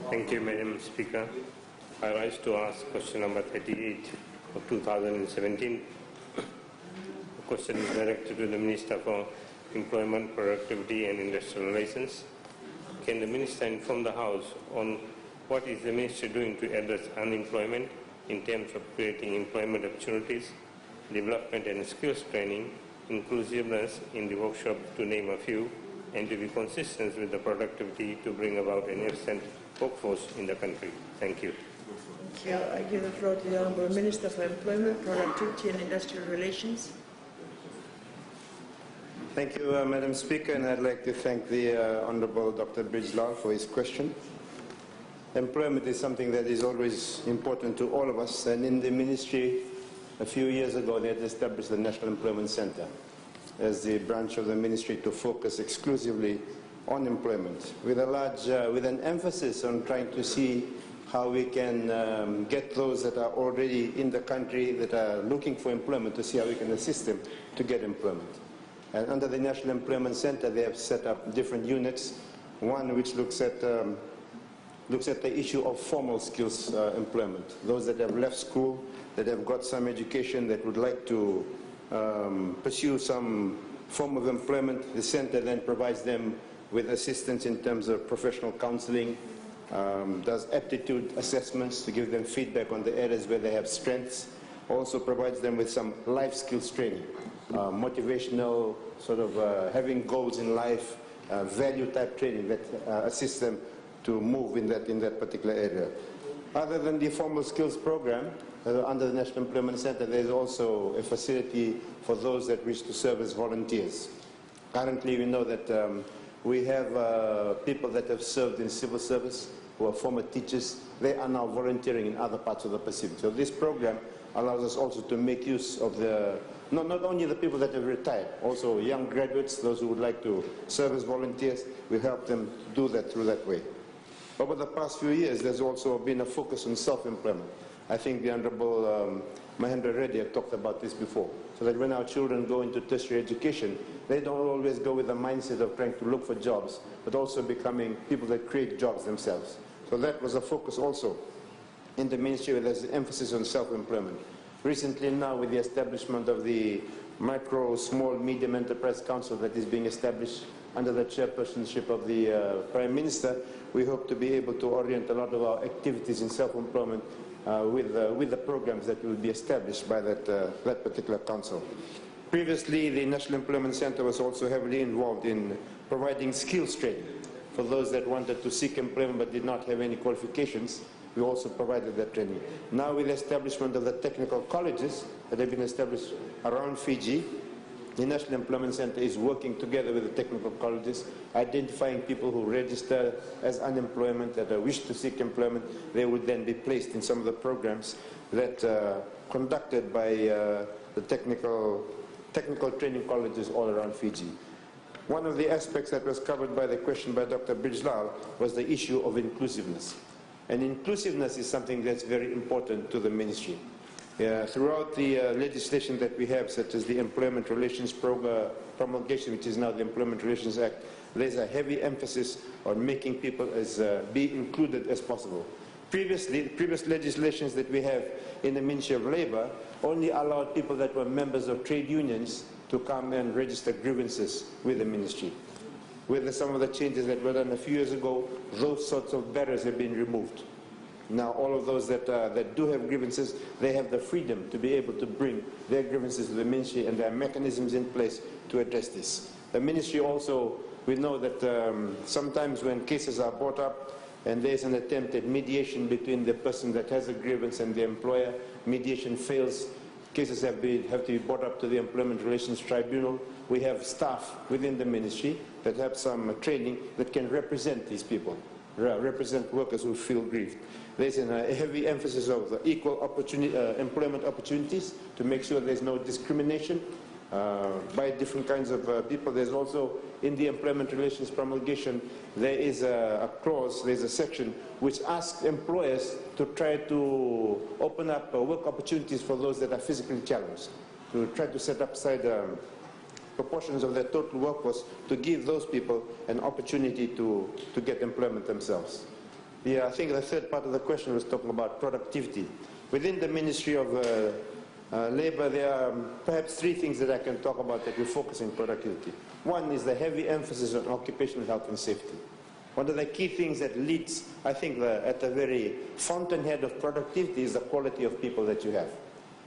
Thank you, Madam Speaker. I rise to ask question number 38 of 2017. The question is directed to the Minister for Employment, Productivity and Industrial Relations. Can the Minister inform the House on what is the Ministry doing to address unemployment in terms of creating employment opportunities, development and skills training, inclusiveness in the workshop, to name a few, and to be consistent with the productivity to bring about an efficient workforce in the country? Thank you. Thank you. I give the floor to the Honourable Minister for Employment, Productivity and Industrial Relations. Thank you, Madam Speaker, and I'd like to thank the Honourable Dr. Bridgelal for his question. Employment is something that is always important to all of us, and in the Ministry a few years ago they had established the National Employment Centre as the branch of the Ministry to focus exclusively on employment, with an emphasis on trying to see how we can get those that are already in the country that are looking for employment, to see how we can assist them to get employment. And under the National Employment Centre, they have set up different units. One which looks at the issue of formal skills employment. Those that have left school, that have got some education, that would like to pursue some form of employment, the centre then provides them with assistance in terms of professional counselling, does aptitude assessments to give them feedback on the areas where they have strengths, also provides them with some life skills training, motivational sort of having goals in life, value type training that assists them to move in that particular area. Other than the formal skills program, under the National Employment Centre, there is also a facility for those that wish to serve as volunteers. Currently, we know that we have people that have served in civil service, who are former teachers. They are now volunteering in other parts of the Pacific. So this program allows us also to make use of not only the people that have retired, also young graduates, those who would like to serve as volunteers. We help them do that through that way. Over the past few years, there's also been a focus on self-employment. I think the Honourable Mahendra Reddy had talked about this before, so that when our children go into tertiary education, they don't always go with the mindset of trying to look for jobs, but also becoming people that create jobs themselves. So that was a focus also in the Ministry, where there's an emphasis on self-employment. Recently now, with the establishment of the Micro, Small, Medium Enterprise Council that is being established under the chairpersonship of the Prime Minister, we hope to be able to orient a lot of our activities in self-employment with the programs that will be established by that particular council. Previously, the National Employment Centre was also heavily involved in providing skills training for those that wanted to seek employment but did not have any qualifications. We also provided that training. Now, with the establishment of the technical colleges that have been established around Fiji, the National Employment Centre is working together with the technical colleges, identifying people who register as unemployment, that wish to seek employment. They would then be placed in some of the programs that are conducted by the technical training colleges all around Fiji. One of the aspects that was covered by the question by Dr. Bridgelal was the issue of inclusiveness. And inclusiveness is something that's very important to the Ministry. Throughout the legislation that we have, such as the Employment Relations Promulgation, which is now the Employment Relations Act, there's a heavy emphasis on making people be included as possible. Previous legislations that we have in the Ministry of Labour only allowed people that were members of trade unions to come and register grievances with the Ministry. With some of the changes that were done a few years ago, those sorts of barriers have been removed. Now all of those that do have grievances, they have the freedom to be able to bring their grievances to the Ministry, and there are mechanisms in place to address this. The Ministry also, we know that sometimes when cases are brought up and there is an attempt at mediation between the person that has a grievance and the employer, mediation fails, cases have to be brought up to the Employment Relations Tribunal. We have staff within the Ministry that have some training that can represent these people, represent workers who feel grieved. There's a heavy emphasis of equal employment opportunities to make sure there's no discrimination by different kinds of people. There's also, in the Employment Relations Promulgation, there is a clause, there's a section which asks employers to try to open up work opportunities for those that are physically challenged, to try to set up aside proportions of their total workforce to give those people an opportunity to get employment themselves. I think the third part of the question was talking about productivity. Within the Ministry of Labour, there are perhaps three things that I can talk about that we focus on productivity. One is the heavy emphasis on occupational health and safety. One of the key things that leads, I think, at the very fountainhead of productivity is the quality of people that you have.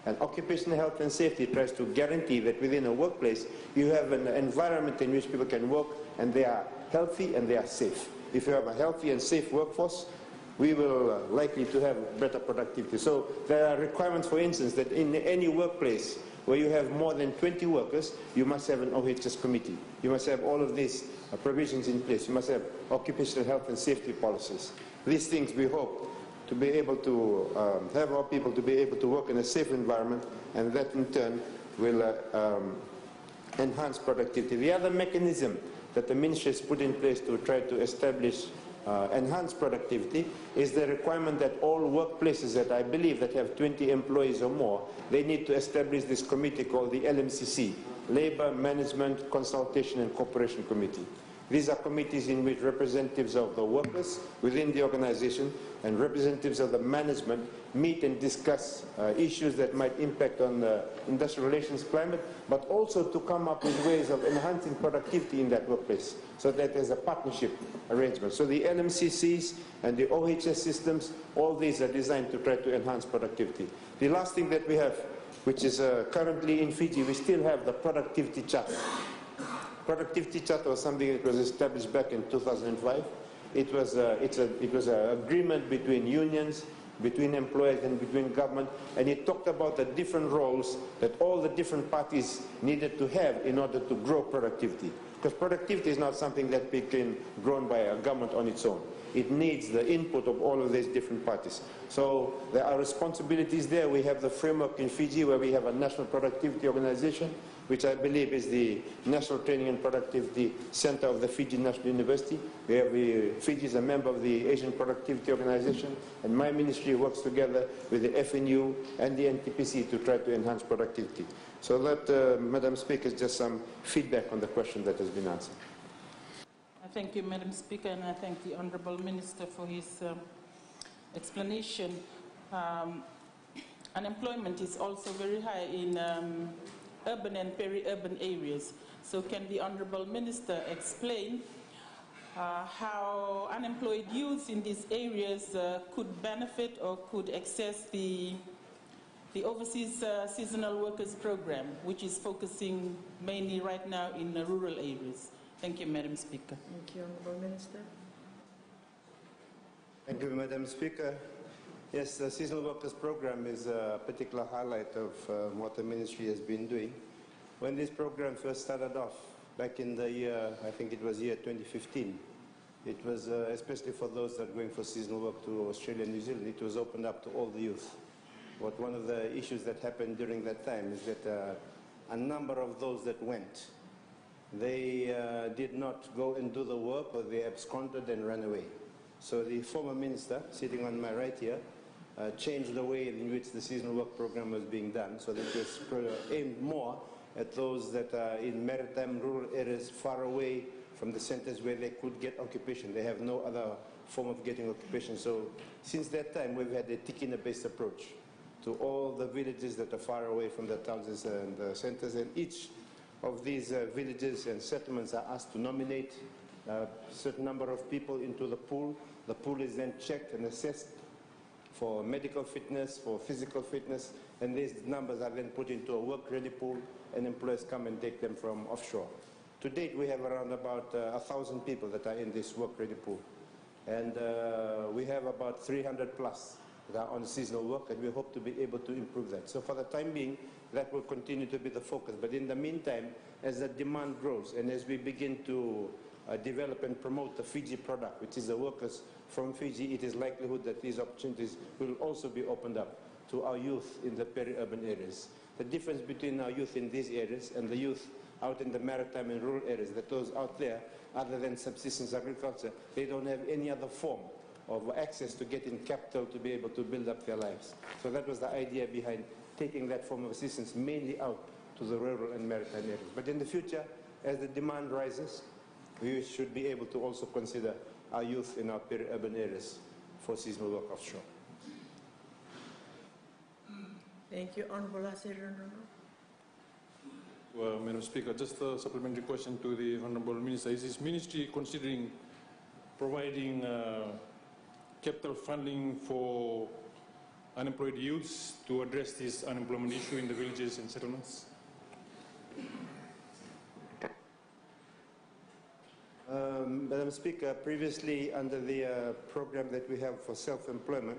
And occupational health and safety tries to guarantee that within a workplace you have an environment in which people can work and they are healthy and they are safe. If you have a healthy and safe workforce, we will likely to have better productivity. So there are requirements, for instance, that in any workplace where you have more than 20 workers, you must have an OHS committee. You must have all of these provisions in place. You must have occupational health and safety policies. These things we hope to be able to have our people to be able to work in a safe environment, and that in turn will enhance productivity. The other mechanism that the ministry has put in place to try to establish enhance productivity is the requirement that all workplaces that I believe that have 20 employees or more, they need to establish this committee called the LMCC, Labour Management Consultation and Cooperation Committee. These are committees in which representatives of the workers within the organization and representatives of the management meet and discuss issues that might impact on the industrial relations climate, but also to come up with ways of enhancing productivity in that workplace, so that there's a partnership arrangement. So the LMCCs and the OHS systems, all these are designed to try to enhance productivity. The last thing that we have, which is currently in Fiji, we still have the productivity charter. Productivity charter was something that was established back in 2005. It was an agreement between unions, between employers and between government, and it talked about the different roles that all the different parties needed to have in order to grow productivity. Because productivity is not something that became grown by a government on its own. It needs the input of all of these different parties. So there are responsibilities there. We have the framework in Fiji where we have a national productivity organization, which I believe is the National Training and Productivity Center of the Fiji National University. Fiji is a member of the Asian Productivity Organization, and my ministry works together with the FNU and the NTPC to try to enhance productivity. So that, Madam Speaker, is just some feedback on the question that has been answered. Thank you, Madam Speaker, and I thank the Honourable Minister for his explanation. Unemployment is also very high in urban and peri-urban areas. So can the Honourable Minister explain how unemployed youths in these areas could benefit or could access the Overseas Seasonal Workers Program, which is focusing mainly right now in the rural areas? Thank you, Madam Speaker. Thank you, Honourable Minister. Thank you, Madam Speaker. Yes, the Seasonal Workers Program is a particular highlight of what the ministry has been doing. When this program first started off, back in the year, I think it was year 2015, it was especially for those that are going for seasonal work to Australia and New Zealand, it was opened up to all the youth. But one of the issues that happened during that time is that a number of those that went, they did not go and do the work, or they absconded and ran away. So the former minister, sitting on my right here, changed the way in which the seasonal work program was being done, so that it was aimed more at those that are in maritime rural areas far away from the centers where they could get occupation. They have no other form of getting occupation. So since that time, we've had a Tikina-based approach to all the villages that are far away from the towns and the centers, and each of these villages and settlements are asked to nominate a certain number of people into the pool. The pool is then checked and assessed for medical fitness, for physical fitness, and these numbers are then put into a work-ready pool, and employers come and take them from offshore. To date, we have around about 1,000 people that are in this work-ready pool, and we have about 300 plus that are on seasonal work, and we hope to be able to improve that. So for the time being, that will continue to be the focus. But in the meantime, as the demand grows and as we begin to develop and promote the Fiji product, which is the workers from Fiji, it is likelihood that these opportunities will also be opened up to our youth in the peri-urban areas. The difference between our youth in these areas and the youth out in the maritime and rural areas, that those out there, other than subsistence agriculture, they don't have any other form of access to getting capital to be able to build up their lives. So that was the idea behind taking that form of assistance mainly out to the rural and maritime areas. But in the future, as the demand rises, we should be able to also consider our youth in our peri-urban areas. for seasonal work offshore. Thank you. Honorable Asiran. Well, Madam Speaker, just a supplementary question to the Honourable Minister. Is his ministry considering providing capital funding for unemployed youths to address this unemployment issue in the villages and settlements? Madam Speaker, previously under the program that we have for self-employment,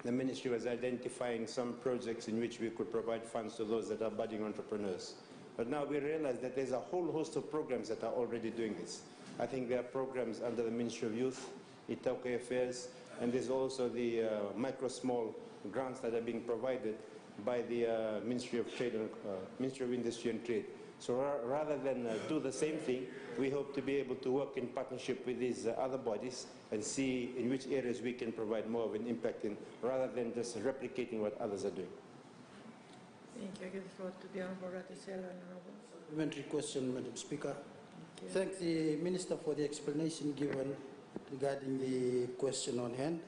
the ministry was identifying some projects in which we could provide funds to those that are budding entrepreneurs. But now we realize that there's a whole host of programs that are already doing this. I think there are programs under the Ministry of Youth, Itaukei Affairs, and there's also the micro-small grants that are being provided by the Ministry of Trade and Ministry of Industry and Trade. So rather than do the same thing, we hope to be able to work in partnership with these other bodies and see in which areas we can provide more of an impact in, rather than just replicating what others are doing. Thank you. I give the floor to the Honorable Ratisela. Supplementary question, Madam Speaker. Thank the Minister for the explanation given regarding the question on hand.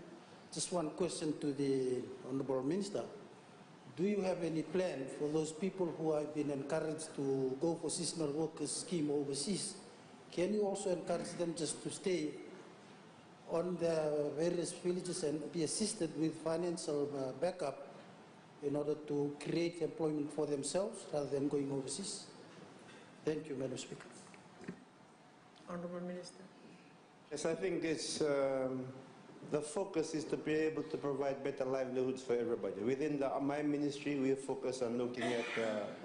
Just one question to the Honourable Minister. Do you have any plan for those people who have been encouraged to go for seasonal workers scheme overseas? Can you also encourage them just to stay on the various villages and be assisted with financial backup in order to create employment for themselves rather than going overseas? Thank you, Madam Speaker. Honourable Minister. Yes, I think it's, the focus is to be able to provide better livelihoods for everybody. Within my ministry, we focus on looking at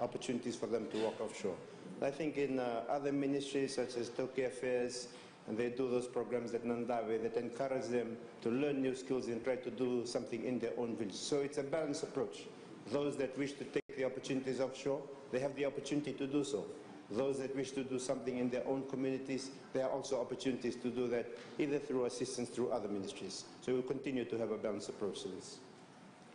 opportunities for them to work offshore. I think in other ministries such as Itaukei Affairs, and they do those programs at Nandawe that encourage them to learn new skills and try to do something in their own village. So it's a balanced approach. Those that wish to take the opportunities offshore, they have the opportunity to do so. Those that wish to do something in their own communities, there are also opportunities to do that, either through assistance through other ministries. So we'll continue to have a balanced approach to this.